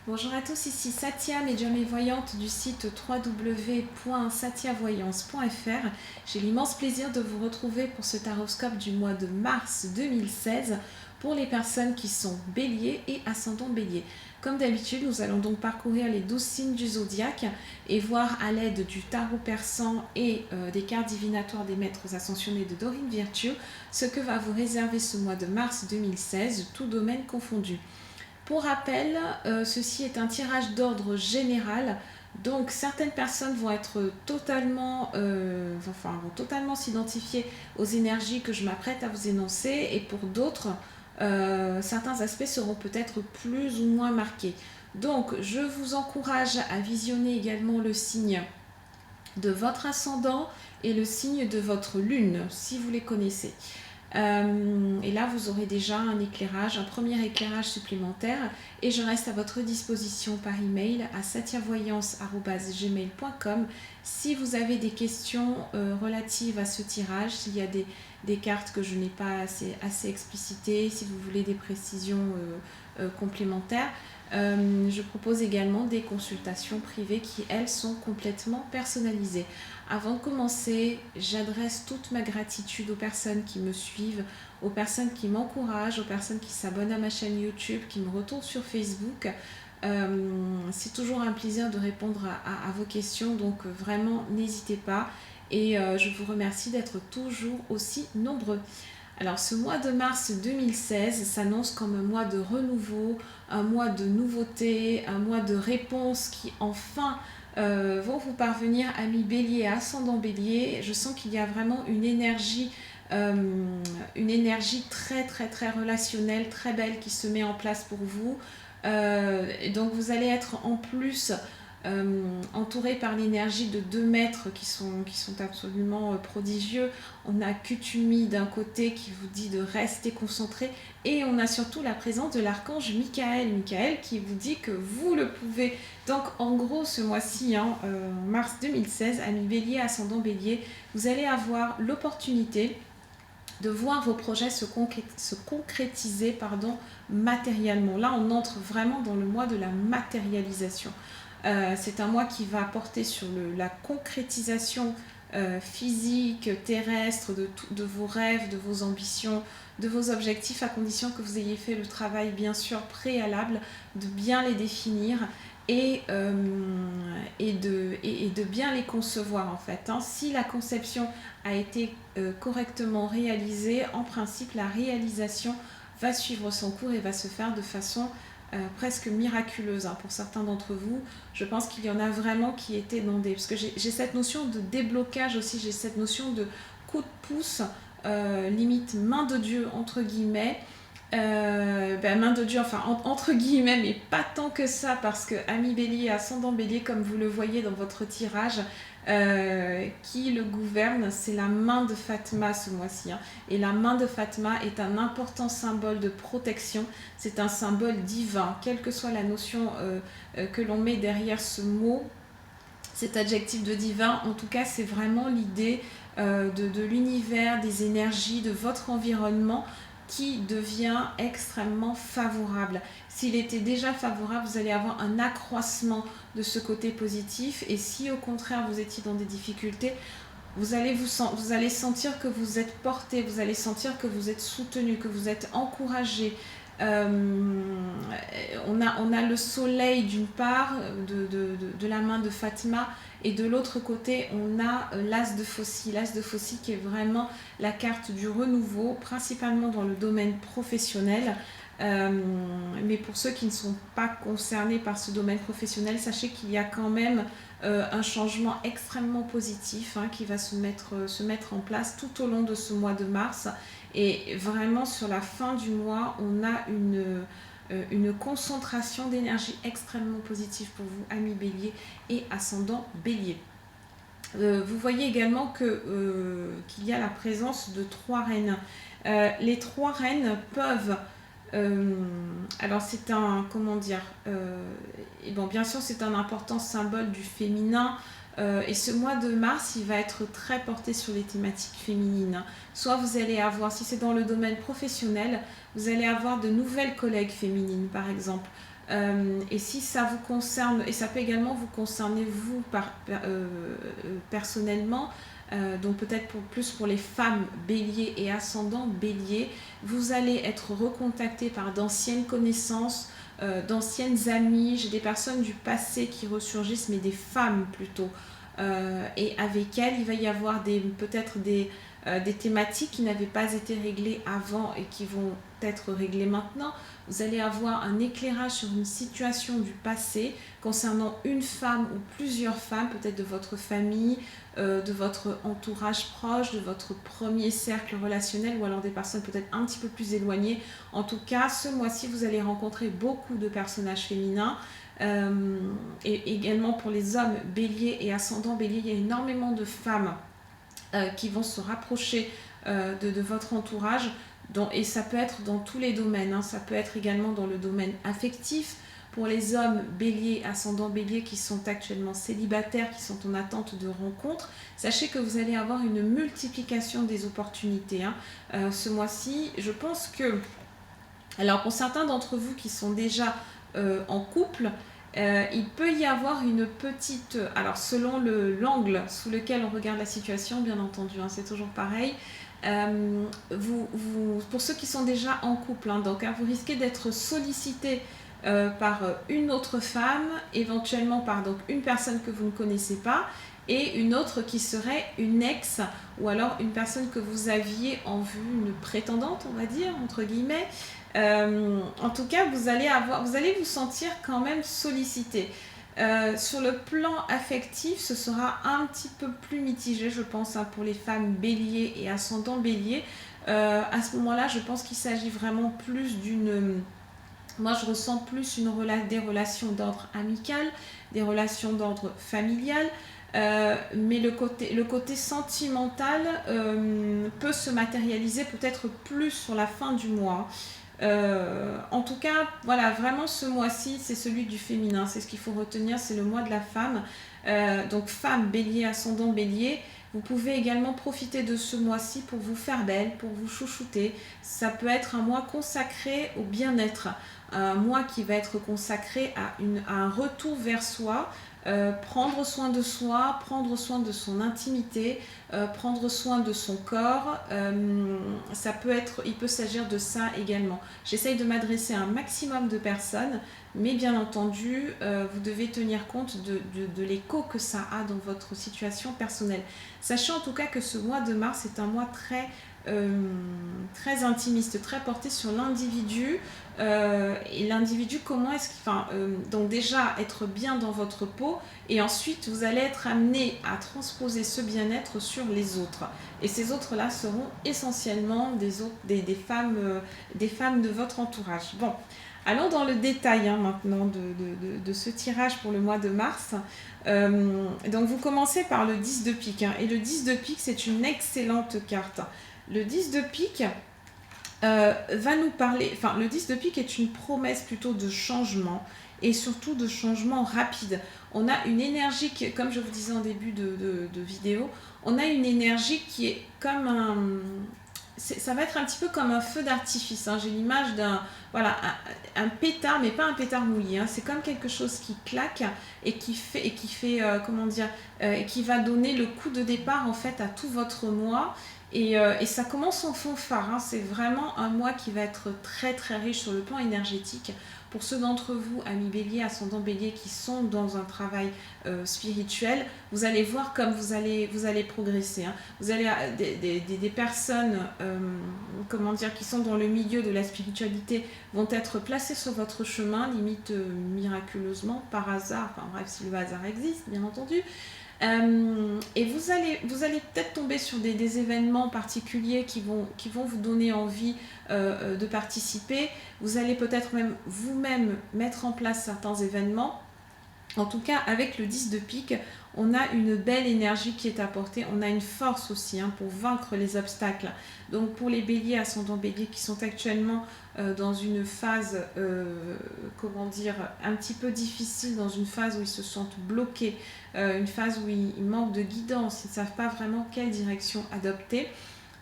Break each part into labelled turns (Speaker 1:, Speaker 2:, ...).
Speaker 1: Bonjour à tous, ici Satia, médium et voyante du site www.satiavoyance.fr. J'ai l'immense plaisir de vous retrouver pour ce taroscope du mois de mars 2016 pour les personnes qui sont béliers et ascendant bélier. Comme d'habitude, nous allons donc parcourir les 12 signes du zodiaque et voir à l'aide du tarot persan et des cartes divinatoires des maîtres ascensionnés de Dorine Virtue ce que va vous réserver ce mois de mars 2016, tout domaine confondu. Pour rappel, ceci est un tirage d'ordre général, donc certaines personnes vont être totalement s'identifier aux énergies que je m'apprête à vous énoncer, et pour d'autres, certains aspects seront peut-être plus ou moins marqués. Donc je vous encourage à visionner également le signe de votre ascendant et le signe de votre lune, si vous les connaissez. Et là, vous aurez déjà un éclairage, un premier éclairage supplémentaire. Et je reste à votre disposition par email à satiavoyance@gmail.com si vous avez des questions relatives à ce tirage, s'il y a des cartes que je n'ai pas assez explicitées, si vous voulez des précisions complémentaires. Je propose également des consultations privées qui, elles, sont complètement personnalisées. Avant de commencer, j'adresse toute ma gratitude aux personnes qui me suivent, aux personnes qui m'encouragent, aux personnes qui s'abonnent à ma chaîne YouTube, qui me retournent sur Facebook. C'est toujours un plaisir de répondre à vos questions, donc vraiment n'hésitez pas. Et je vous remercie d'être toujours aussi nombreux. Alors ce mois de mars 2016 s'annonce comme un mois de renouveau, un mois de nouveauté, un mois de réponses qui enfin vont vous parvenir, amis bélier et ascendant bélier. Je sens qu'il y a vraiment une énergie très très très relationnelle, très belle qui se met en place pour vous. Donc vous allez être en plus entouré par l'énergie de deux maîtres qui sont absolument prodigieux. On a Kutumi d'un côté qui vous dit de rester concentré, et on a surtout la présence de l'archange Michael qui vous dit que vous le pouvez. Donc en gros ce mois-ci, mars 2016, amis bélier, ascendant bélier, vous allez avoir l'opportunité de voir vos projets se concrétiser matériellement. Là on entre vraiment dans le mois de la matérialisation. C'est un mois qui va porter sur la concrétisation physique, terrestre, de vos rêves, de vos ambitions, de vos objectifs, à condition que vous ayez fait le travail bien sûr préalable de bien les définir et de bien les concevoir en fait. Si la conception a été correctement réalisée, en principe la réalisation va suivre son cours et va se faire de façon presque miraculeuse. Pour certains d'entre vous, je pense qu'il y en a vraiment qui étaient dans des... Parce que j'ai cette notion de déblocage aussi, j'ai cette notion de coup de pouce, limite main de Dieu, entre guillemets. Main de Dieu, enfin entre guillemets, mais pas tant que ça, parce que ami bélier, ascendant bélier, comme vous le voyez dans votre tirage, qui le gouverne, c'est la main de Fatma ce mois-ci. Et la main de Fatma est un important symbole de protection, c'est un symbole divin, quelle que soit la notion que l'on met derrière ce mot, cet adjectif de divin. En tout cas, c'est vraiment l'idée de l'univers, des énergies, de votre environnement qui devient extrêmement favorable. S'il était déjà favorable, vous allez avoir un accroissement de ce côté positif, et si au contraire vous étiez dans des difficultés, vous allez sentir que vous êtes porté, vous allez sentir que vous êtes soutenu, que vous êtes encouragé. On a le soleil d'une part de la main de Fatma, et de l'autre côté on a l'as de Faucille qui est vraiment la carte du renouveau, principalement dans le domaine professionnel. Mais pour ceux qui ne sont pas concernés par ce domaine professionnel, sachez qu'il y a quand même un changement extrêmement positif qui va se mettre en place tout au long de ce mois de mars. Et vraiment sur la fin du mois, on a une concentration d'énergie extrêmement positive pour vous, amis bélier et ascendant bélier. Vous voyez également qu'il y a la présence de 3 reines. Les 3 reines peuvent... alors c'est un... Comment dire bien sûr c'est un important symbole du féminin. Et ce mois de mars, il va être très porté sur les thématiques féminines. Soit vous allez avoir, si c'est dans le domaine professionnel, vous allez avoir de nouvelles collègues féminines, par exemple. Et si ça vous concerne, et ça peut également vous concerner vous personnellement, donc peut-être plus pour les femmes bélier et ascendant bélier, vous allez être recontacté par d'anciennes connaissances, d'anciennes amies. J'ai des personnes du passé qui ressurgissent, mais des femmes plutôt. Et avec elles, il va y avoir peut-être des thématiques qui n'avaient pas été réglées avant et qui vont être réglées maintenant. Vous allez avoir un éclairage sur une situation du passé concernant une femme ou plusieurs femmes, peut-être de votre famille, de votre entourage proche, de votre premier cercle relationnel, ou alors des personnes peut-être un petit peu plus éloignées. En tout cas, ce mois-ci, vous allez rencontrer beaucoup de personnages féminins. Et également pour les hommes bélier et ascendant bélier, il y a énormément de femmes qui vont se rapprocher de votre entourage, et ça peut être dans tous les domaines, ça peut être également dans le domaine affectif. Pour les hommes bélier, ascendant bélier qui sont actuellement célibataires, qui sont en attente de rencontres, sachez que vous allez avoir une multiplication des opportunités ce mois-ci. Je pense que, alors pour certains d'entre vous qui sont déjà en couple, il peut y avoir une petite... Alors selon l'angle sous lequel on regarde la situation, bien entendu, c'est toujours pareil. Pour ceux qui sont déjà en couple, donc vous risquez d'être sollicité par une autre femme, éventuellement par donc une personne que vous ne connaissez pas, et une autre qui serait une ex, ou alors une personne que vous aviez en vue, une prétendante, on va dire, entre guillemets. En tout cas, vous allez vous sentir quand même sollicité. Sur le plan affectif, ce sera un petit peu plus mitigé, je pense, pour les femmes bélier et ascendant bélier. À ce moment-là, je pense qu'il s'agit vraiment plus moi, je ressens plus des relations d'ordre amical, des relations d'ordre familial. Mais le côté sentimental peut se matérialiser peut-être plus sur la fin du mois. En tout cas, voilà, vraiment ce mois-ci, c'est celui du féminin, c'est ce qu'il faut retenir, c'est le mois de la femme. Donc femme, bélier, ascendant bélier, vous pouvez également profiter de ce mois-ci pour vous faire belle, pour vous chouchouter. Ça peut être un mois consacré au bien-être, un mois qui va être consacré à un retour vers soi, prendre soin de soi, prendre soin de son intimité, prendre soin de son corps. Il peut s'agir de ça également. J'essaye de m'adresser à un maximum de personnes, mais bien entendu, vous devez tenir compte de l'écho que ça a dans votre situation personnelle. Sachez en tout cas que ce mois de mars est un mois très intimiste, très porté sur l'individu. Et l'individu, comment est-ce qu'il... donc déjà, être bien dans votre peau, et ensuite, vous allez être amené à transposer ce bien-être sur les autres. Et ces autres-là seront essentiellement des femmes de votre entourage. Bon, allons dans le détail maintenant de ce tirage pour le mois de mars. Donc, vous commencez par le 10 de pique. Et le 10 de pique, c'est une excellente carte. Le 10 de pique va nous parler... le 10 de pique est une promesse plutôt de changement, et surtout de changement rapide. On a une énergie, comme je vous disais en début de vidéo, on a une énergie qui est comme ça va être un petit peu comme un feu d'artifice. J'ai l'image un pétard, mais pas un pétard mouillé. C'est comme quelque chose qui claque et qui va donner le coup de départ en fait à tout votre mois. Et ça commence en fanfare. C'est vraiment un mois qui va être très très riche sur le plan énergétique. Pour ceux d'entre vous, amis bélier, ascendant bélier, qui sont dans un travail spirituel, vous allez voir comme vous allez progresser. Vous allez des personnes qui sont dans le milieu de la spiritualité vont être placées sur votre chemin, limite miraculeusement, par hasard, bref, si le hasard existe, bien entendu. Et vous allez peut-être tomber sur des événements particuliers qui vont vous donner envie de participer. Vous allez peut-être même vous-même mettre en place certains événements. En tout cas, avec le 10 de pique, on a une belle énergie qui est apportée. On a une force aussi pour vaincre les obstacles. Donc pour les béliers, ascendants béliers qui sont actuellement dans une phase, un petit peu difficile, dans une phase où ils se sentent bloqués, une phase où ils manquent de guidance, ils ne savent pas vraiment quelle direction adopter.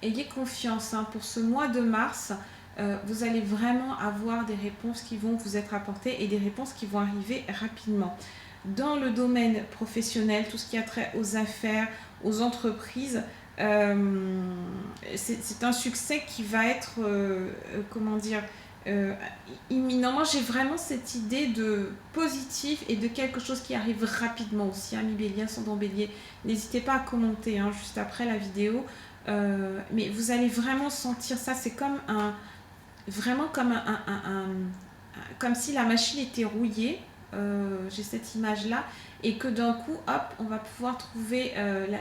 Speaker 1: Ayez confiance pour ce mois de mars. vous allez vraiment avoir des réponses qui vont vous être apportées et des réponses qui vont arriver rapidement. Dans le domaine professionnel, tout ce qui a trait aux affaires, aux entreprises, c'est un succès qui va être, comment dire, imminent. Moi, j'ai vraiment cette idée de positif et de quelque chose qui arrive rapidement aussi. Ami Bélier, ascendant Bélier, n'hésitez pas à commenter juste après la vidéo. Mais vous allez vraiment sentir ça. C'est comme vraiment comme si la machine était rouillée. J'ai cette image là et que d'un coup hop on va pouvoir trouver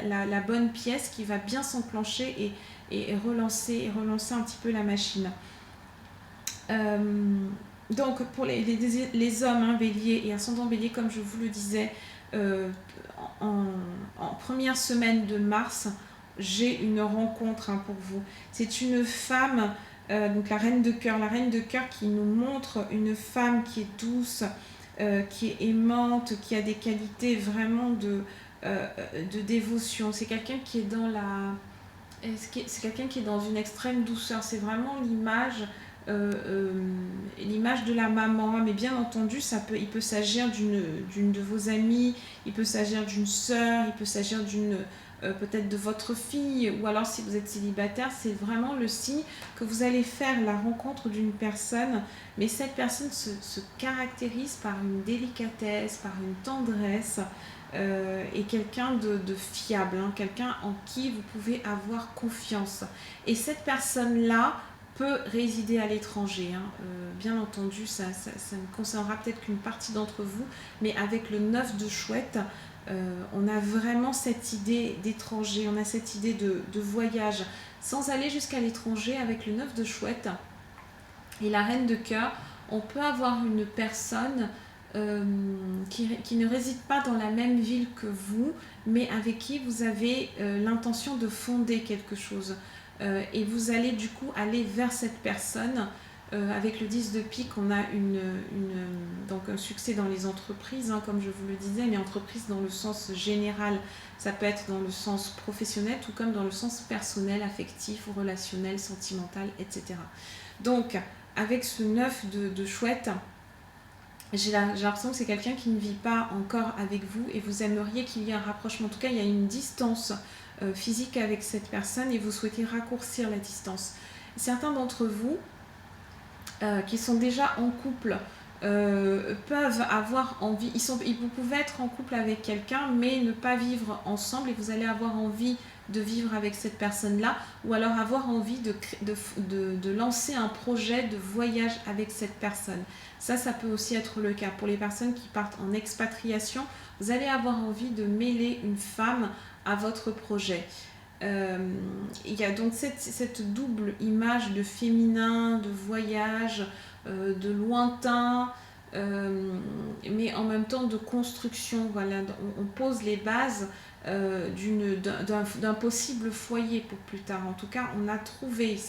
Speaker 1: la bonne pièce qui va bien s'enclencher et relancer un petit peu la machine. Donc pour les hommes Bélier et ascendant Bélier, comme je vous le disais, en première semaine de mars, j'ai une rencontre pour vous. C'est une femme, donc la reine de cœur qui nous montre une femme qui est douce, qui est aimante, qui a des qualités vraiment de dévotion. C'est quelqu'un qui est dans c'est quelqu'un qui est dans une extrême douceur. C'est vraiment l'image de la maman, mais bien entendu il peut s'agir d'une de vos amies, il peut s'agir d'une sœur, il peut s'agir peut-être de votre fille, ou alors si vous êtes célibataire, c'est vraiment le signe que vous allez faire la rencontre d'une personne, mais cette personne se caractérise par une délicatesse, par une tendresse, et quelqu'un de fiable, quelqu'un en qui vous pouvez avoir confiance. Et cette personne-là peut résider à l'étranger. Bien entendu, ça ne concernera peut-être qu'une partie d'entre vous, mais avec le 9 de chouette, on a vraiment cette idée d'étranger, on a cette idée de voyage, sans aller jusqu'à l'étranger. Avec le 9 de chouette et la reine de cœur, on peut avoir une personne qui ne réside pas dans la même ville que vous, mais avec qui vous avez l'intention de fonder quelque chose. Et vous allez du coup aller vers cette personne. Avec le 10 de pique, on a donc un succès dans les entreprises, comme je vous le disais, mais entreprises dans le sens général, ça peut être dans le sens professionnel, tout comme dans le sens personnel, affectif, relationnel, sentimental, etc. Donc, avec ce 9 de chouette, j'ai l'impression que c'est quelqu'un qui ne vit pas encore avec vous et vous aimeriez qu'il y ait un rapprochement. En tout cas, il y a une distance physique avec cette personne et vous souhaitez raccourcir la distance. Certains d'entre vous qui sont déjà en couple peuvent avoir envie, vous pouvez être en couple avec quelqu'un mais ne pas vivre ensemble, et vous allez avoir envie de vivre avec cette personne-là, ou alors avoir envie de lancer un projet de voyage avec cette personne. Ça peut aussi être le cas. Pour les personnes qui partent en expatriation, vous allez avoir envie de mêler une femme à votre projet. Il y a donc cette double image de féminin, de voyage, de lointain, mais en même temps de construction. Voilà, on pose les bases d'un possible foyer pour plus tard. En tout cas, on a trouvé,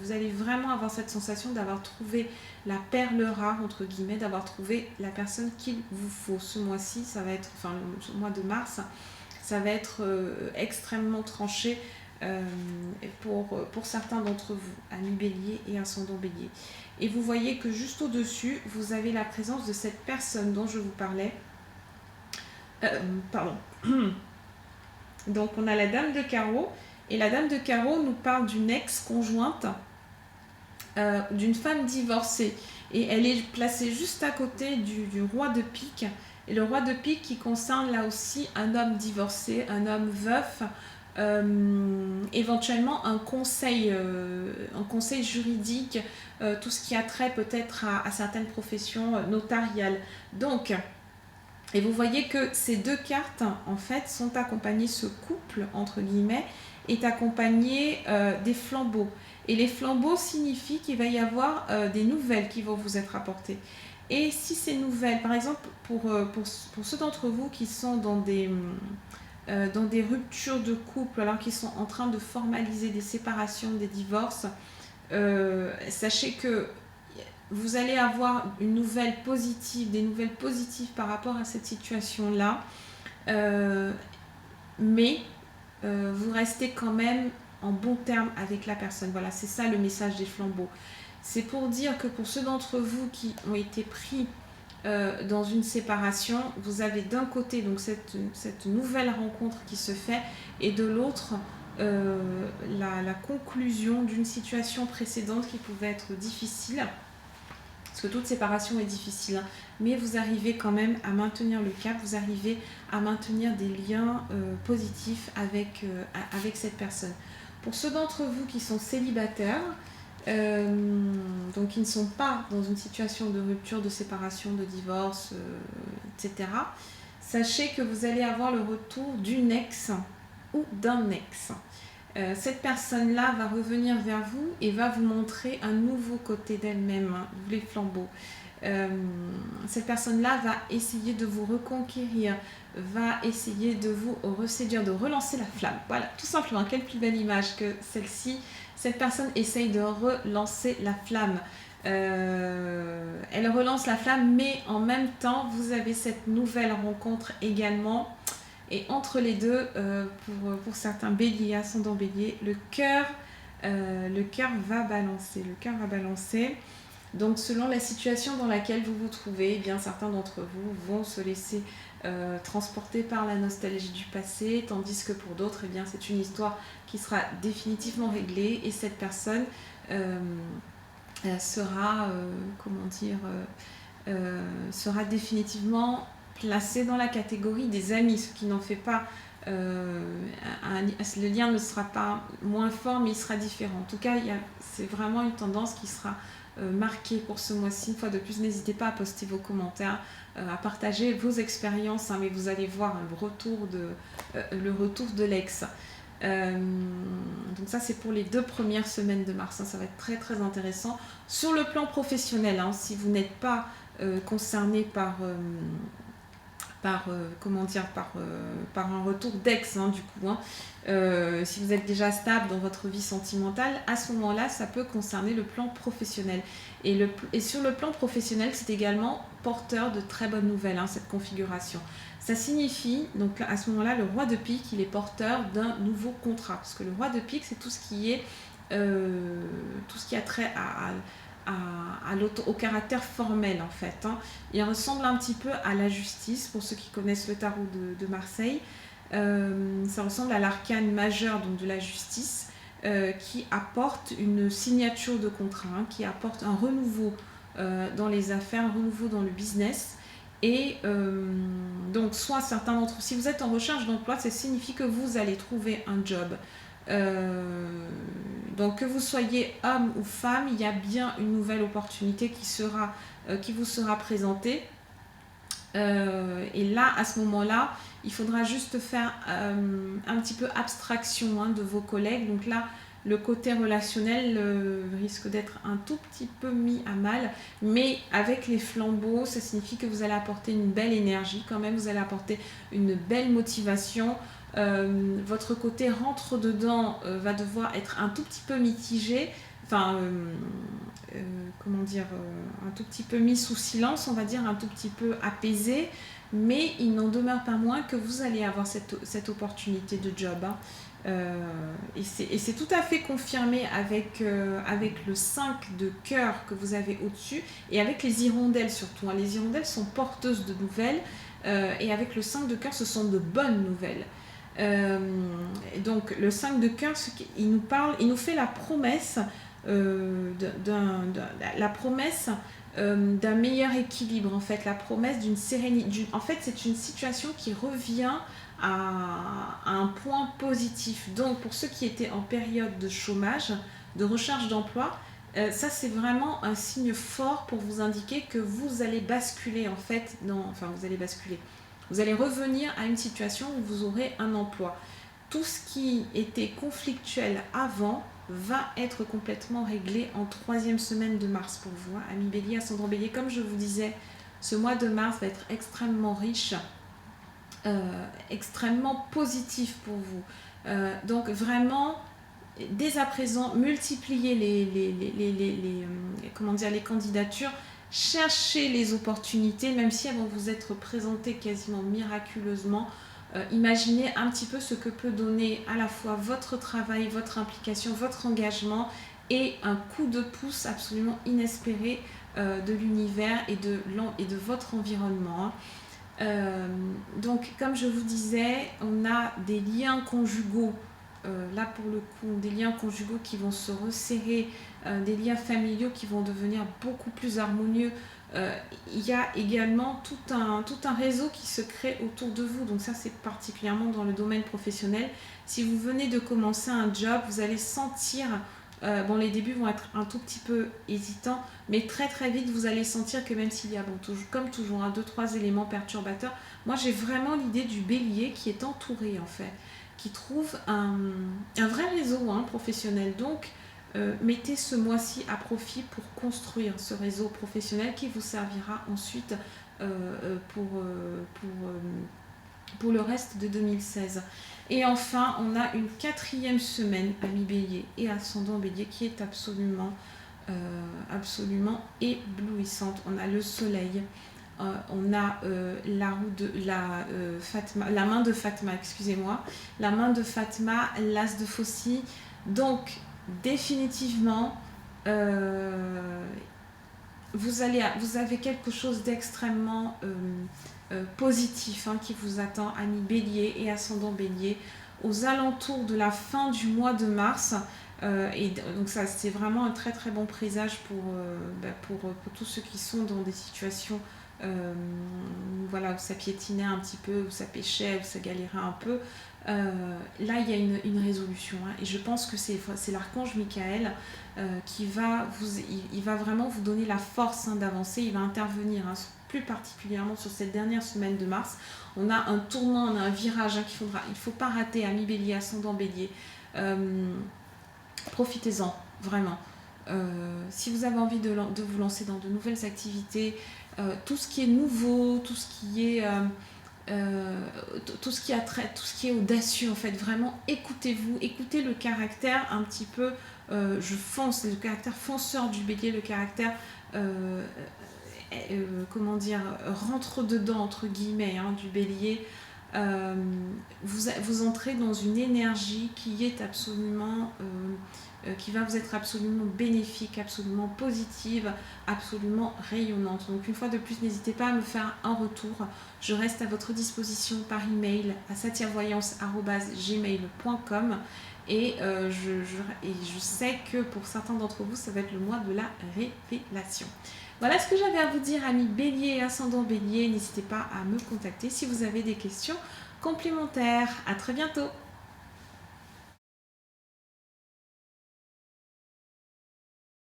Speaker 1: vous allez vraiment avoir cette sensation d'avoir trouvé la perle rare, entre guillemets, d'avoir trouvé la personne qu'il vous faut. Ce mois-ci, ça va être, enfin le mois de mars, ça va être extrêmement tranché pour certains d'entre vous, amis Bélier et ascendant Bélier. Et vous voyez que juste au-dessus, vous avez la présence de cette personne dont je vous parlais. Pardon. Donc on a la dame de carreau, et la dame de carreau nous parle d'une ex-conjointe, d'une femme divorcée, et elle est placée juste à côté du roi de pique, et le roi de pique qui concerne là aussi un homme divorcé, un homme veuf, éventuellement un conseil juridique, tout ce qui a trait peut-être à certaines professions notariales. Donc, et vous voyez que ces deux cartes, en fait, sont accompagnées, ce couple, entre guillemets, est accompagné des flambeaux. Et les flambeaux signifient qu'il va y avoir des nouvelles qui vont vous être apportées. Et si ces nouvelles, par exemple, pour ceux d'entre vous qui sont dans des ruptures de couple, alors qu'ils sont en train de formaliser des séparations, des divorces, sachez que vous allez avoir une nouvelle positive, des nouvelles positives par rapport à cette situation-là, mais vous restez quand même en bon terme avec la personne. Voilà, c'est ça le message des flambeaux. C'est pour dire que pour ceux d'entre vous qui ont été pris dans une séparation, vous avez d'un côté donc cette nouvelle rencontre qui se fait et de l'autre la conclusion d'une situation précédente qui pouvait être difficile. Parce que toute séparation est difficile, hein. Mais vous arrivez quand même à maintenir le cap, vous arrivez à maintenir des liens positifs avec cette personne. Pour ceux d'entre vous qui sont célibataires, donc qui ne sont pas dans une situation de rupture, de séparation, de divorce, etc., sachez que vous allez avoir le retour d'une ex ou d'un ex. Cette personne-là va revenir vers vous et va vous montrer un nouveau côté d'elle-même, hein, les flambeaux. Cette personne-là va essayer de vous reconquérir, va essayer de vous reséduire, de relancer la flamme. Voilà, tout simplement, quelle plus belle image que celle-ci. Cette personne essaye de relancer la flamme. Elle relance la flamme, mais en même temps, vous avez cette nouvelle rencontre également. Et entre les deux, pour certains béliers, ascendant bélier, le cœur va balancer. Le cœur va balancer. Donc selon la situation dans laquelle vous vous trouvez, eh bien, certains d'entre vous vont se laisser transporter par la nostalgie du passé, tandis que pour d'autres, eh bien, c'est une histoire qui sera définitivement réglée et cette personne sera, sera définitivement placée dans la catégorie des amis, ce qui n'en fait pas le lien ne sera pas moins fort, mais il sera différent. En tout cas, c'est vraiment une tendance qui sera marquée pour ce mois-ci. Une fois de plus, n'hésitez pas à poster vos commentaires, à partager vos expériences, hein, mais vous allez voir le retour de l'ex. Donc ça, c'est pour les 2 premières semaines de mars, hein, ça va être très très intéressant. Sur le plan professionnel, hein, si vous n'êtes pas concerné par un retour d'ex, hein, du coup, hein. Si vous êtes déjà stable dans votre vie sentimentale, à ce moment-là, ça peut concerner le plan professionnel. Et sur le plan professionnel, c'est également porteur de très bonnes nouvelles, hein, cette configuration. Ça signifie, donc à ce moment-là, le roi de pique, il est porteur d'un nouveau contrat. Parce que le roi de pique, c'est tout ce qui a trait au caractère formel, en fait, hein. Il ressemble un petit peu à la justice, pour ceux qui connaissent le tarot de Marseille. Ça ressemble à l'arcane majeur, donc de la justice, qui apporte une signature de contrat, hein, qui apporte un renouveau dans les affaires, un renouveau dans le business. Et donc, soit certains d'entre vous, si vous êtes en recherche d'emploi, ça signifie que vous allez trouver un job. Donc que vous soyez homme ou femme, il y a bien une nouvelle opportunité qui vous sera présentée. Et là, à ce moment-là, il faudra juste faire un petit peu abstraction, hein, de vos collègues. Donc là, le côté relationnel risque d'être un tout petit peu mis à mal, mais avec les flambeaux, ça signifie que vous allez apporter une belle énergie quand même, vous allez apporter une belle motivation. Votre côté rentre-dedans va devoir être un tout petit peu mitigé, enfin, un tout petit peu mis sous silence, on va dire, un tout petit peu apaisé, mais il n'en demeure pas moins que vous allez avoir cette opportunité de job, hein. Et c'est tout à fait confirmé avec le 5 de cœur que vous avez au-dessus et avec les hirondelles surtout, hein. Les hirondelles sont porteuses de nouvelles et avec le 5 de cœur, ce sont de bonnes nouvelles. Donc le 5 de cœur, il nous fait la promesse d'un meilleur équilibre, en fait, la promesse d'une sérénité. En fait, c'est une situation qui revient à un point positif. Donc pour ceux qui étaient en période de chômage, de recherche d'emploi, ça c'est vraiment un signe fort pour vous indiquer que vous allez basculer, en fait, vous allez revenir à une situation où vous aurez un emploi. Tout ce qui était conflictuel avant va être complètement réglé en 3e semaine de mars pour vous, hein, amis bélier, ascendant bélier. Comme je vous disais, ce mois de mars va être extrêmement riche, extrêmement positif pour vous. Donc vraiment, dès à présent, multipliez les candidatures, cherchez les opportunités, même si elles vont vous être présentées quasiment miraculeusement. Imaginez un petit peu ce que peut donner à la fois votre travail, votre implication, votre engagement et un coup de pouce absolument inespéré de l'univers et de votre environnement. Donc, comme je vous disais, on a des liens conjugaux, là pour le coup, des liens conjugaux qui vont se resserrer, des liens familiaux qui vont devenir beaucoup plus harmonieux. Il y a également tout un réseau qui se crée autour de vous, donc ça c'est particulièrement dans le domaine professionnel. Si vous venez de commencer un job, vous allez sentir, bon, les débuts vont être un tout petit peu hésitants, mais très très vite vous allez sentir que même s'il y a, bon, comme toujours, 2-3 éléments perturbateurs, moi j'ai vraiment l'idée du bélier qui est entouré en fait, qui trouve un vrai réseau professionnel. Donc mettez ce mois-ci à profit pour construire ce réseau professionnel qui vous servira ensuite pour le reste de 2016. Et enfin, on a une 4e semaine, ami Bélier et ascendant Bélier, qui est absolument éblouissante. On a le soleil, on a la main de Fatma, excusez-moi, la main de Fatma, l'as de Faucille. Donc, définitivement, vous avez quelque chose d'extrêmement positif qui vous attend, ami Bélier et ascendant Bélier, aux alentours de la fin du mois de mars. Et donc ça, c'est vraiment un très très bon présage pour tous ceux qui sont dans des situations voilà, où ça piétinait un petit peu, où ça pêchait, où ça galérait un peu. Là, il y a une résolution, et je pense que c'est l'archange Michael qui il va vraiment vous donner la force d'avancer. Il va intervenir plus particulièrement sur cette dernière semaine de mars. On a un tournant, on a un virage il ne faut pas rater, ami Bélier, ascendant Bélier. Profitez-en, vraiment. Si vous avez envie de vous lancer dans de nouvelles activités, tout ce qui est nouveau, tout ce qui est audacieux, en fait, vraiment écoutez-vous, écoutez le caractère un petit peu le caractère fonceur du Bélier, le caractère rentre dedans entre guillemets du Bélier. Vous entrez dans une énergie qui est absolument qui va vous être absolument bénéfique, absolument positive, absolument rayonnante. Donc une fois de plus, n'hésitez pas à me faire un retour. Je reste à votre disposition par email à satiavoyance@gmail.com et je sais que pour certains d'entre vous, ça va être le mois de la révélation. Voilà ce que j'avais à vous dire, amis Bélier et ascendant Bélier. N'hésitez pas à me contacter si vous avez des questions complémentaires. À très bientôt.